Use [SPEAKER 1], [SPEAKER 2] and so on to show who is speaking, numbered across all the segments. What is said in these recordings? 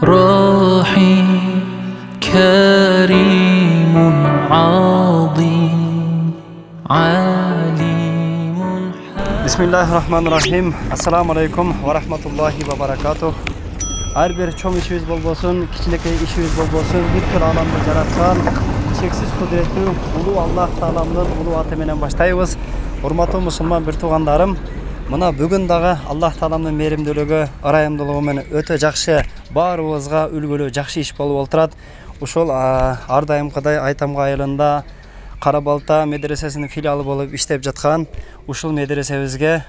[SPEAKER 1] رحيم كريم عظيم عليم
[SPEAKER 2] Bismillahirrahmanirrahim. Assalamu alaikum wa rahmatullahi wa barakatuh. Her bir çoğum işimiz bol olsun, kiçinekey işimiz bol olsun. Bir alamda yaratsan, çeksiz kudretli ulu Allah Taalamның ulu аты менен баштайбыз. Урматтуу мусулман bir тугандарым, мына бүгүн дагы Аллах Тааламның мээримдүүлүгү, ырайымдуулугу менен өтө жакшы, баарыбызга үлгүлүү жакшы иш болуп отурат. Ушул ар дайымкыдай Айтамга айылында Карабалта медресесинин филиалы болуп иштеп жаткан ушул медресебизге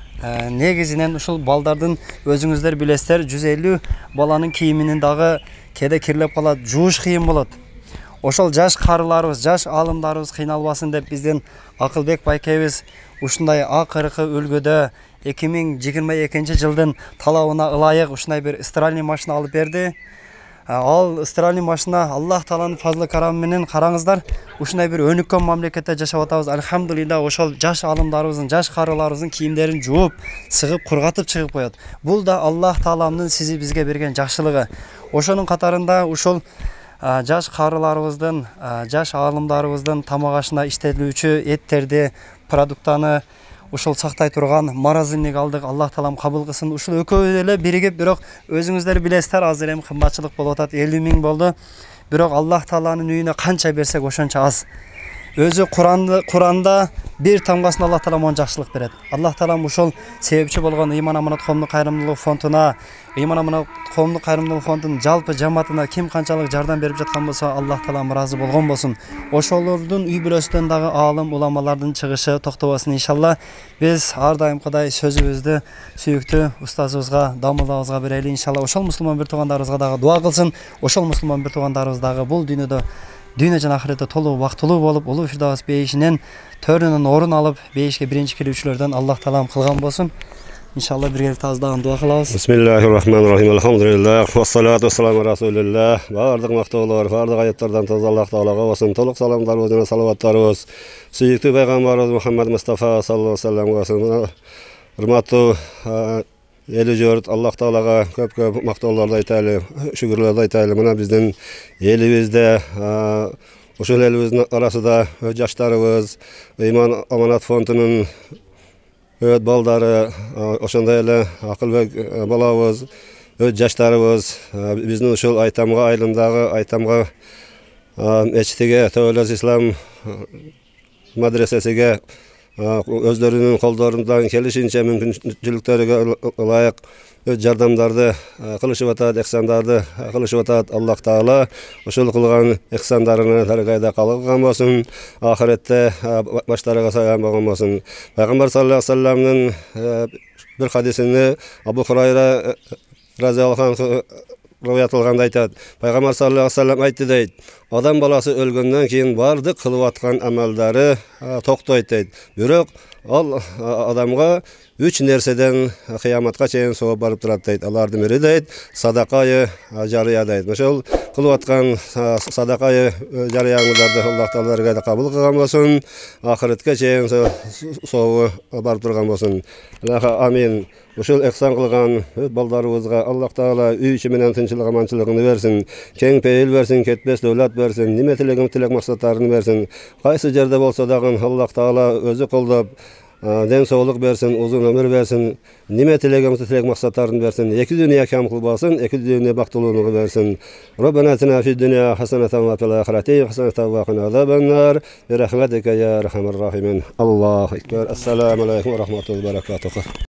[SPEAKER 2] негизинен ушул балдардын өзүңүздөр билесиздер 150 баланын кийиминин дагы кээде кирлеп калат, жууш кыйын болот. Ошол жаш карыларыбыз, жаш алымдарыбыз кыйналбасын деп биздин Акылбек байкебиз ушундай акыркы үлгүдө 2022 жылдын талабына ылайык ушундай бир стиральный машина алып берди. Ал стиральный машина Аллах Тааланын фазлы карамы менен караңыздар, ушундай бир өнүккөн мамлекетте жашап атабыз. Алхамдулилlah, ошол жаш алымдарыбыздын, жаш карыларыбыздын кийимдерин жууп, сыгып, кургатып чыгып коет. Бул да Аллах Тааланын сизи бизге берген жакшылыгы. Ошонун катарында ушул жаш карыларыбыздын, жаш алымдарыбыздын тамак ашына иштетилүүчү эттерди, продуктаны ушул сактай турган маразилник алдык. Аллах Таалам кабыл кылсын. Ушул экөө эле биригип, бирок өзүңүздөр билесиздер, азыр эми кымбатчылык болуп атат. 50 миң болду. Бирок Аллах Тааланын үйүнө канча берсек ошончо аз. Өзү Куранда бир тамгасын Аллах Таалам он жакшылык берет. Аллах Таалам ушул себепчи болгон Ыйман Аманат коомдук кайрымдуулук фондуна, Ыйман Аманат коомдук кайрымдуулук фондунун жалпы жамаатына ким канчалык жардам берип жаткан болсо, Аллах Таалам ыраазы болгон болсун. Ошолордун үй бүлөсүнөн дагы аалым уламалардын чыгышы токтобосун иншалла. Биз ар дайымкыдай сөзүбүздү сүйүктүү устазыбызга, дамылыбызга берели иншалла. Ошол мусулман бир туугандарыбызга дагы дуа кылсын. Ошол мусулман бир туугандарыбыз дагы бул дүйнөдө дүйнө жана ахиретте толук бактылуу болуп, улуу фирдаус бейишинен төрүнөн орун алып, бейишке биринчи кирүүчүлөрдөн Аллах Таалам кылган болсун. Иншалла биргеликте аздагы дуа кылабыз.
[SPEAKER 3] Бисмиллахиррахманиррахим. Алхамдулиллах. Вассалату вассаламу расулиллах. Бардык мактоолор, бардык аяттардан таза Аллах Таалага болсун. Толук саламдарыбыз жана салаваттарыбыз сүйүктүү пайгамбарыбыз Мухаммад Мустафа саллаллаху алейхи ва салламга, урматтуу эли журт, Аллах Таалага көп мактоолорду айтайлы, шүгүрлөрдү айтайлы. Мына биздин элибизде, ошол элибиздин арасында жаштарыбыз, Ыйман Аманат фондунун балдары, ошондой эле Акылбек балабыз, жаштарыбыз, биздин ушул Айтамга айылындагы Айтамга мечитиге, Төвөлөс Ислам мадресесиге өздөрүнүн колдорундан келишинче мүмкүнчүлүктөрүгө ылайык жардамдарды кылышып атат, эксандарды кылышып атат. Аллах Таала ошол кылган эксандарына таркайда калган болсун, ахиретте баштарыга саян болгон болсун. Пайгамбар саллаллаху алейхи ва салламдын бир хадисинде Абу Хурайра разияллаху анху риwayat кылганда айтат. Пайгамбар саллаллаху алейхи ва саллам айтты дейт: адам баласы өлгөндөн кийин бардык кылып аткан амалдары токтойт дейт. Бирок ал адамга 3 нерседен кыяматка чейин сооп барып турат дейт. Алардын бири дейт садакайы жарыя дейт. Ошол кылып аткан садакайы жарыяңыздарды Аллах Таалага кабыл кылган болсун, ахиретке чейин сообу барып турган болсун. Амин. Ушул эксан кылган балдарыбызга Аллах Таала үй ичи менен тынчылык аманчылыгын берсин, кең пейил берсин, кетпес дөлат берсин, неме тилек максаттарын берсин. Кайсы жерде болсо дагы Аллах Таала өзү колдоп, ден соолук берсин, узун өмүр берсин, неме тилек максаттарын берсин, эки дүйнө кам кылбасын, эки дүйнө бактылуулугу берсин. Роббана атина фид дүйнө хасанатан ва фил ахирати хасанатан ва кина азабан-нар би рахматика я архамар рахимин. Аллаху акбар. Ассаламу алейкум ва рахматуллахи ва баракатух.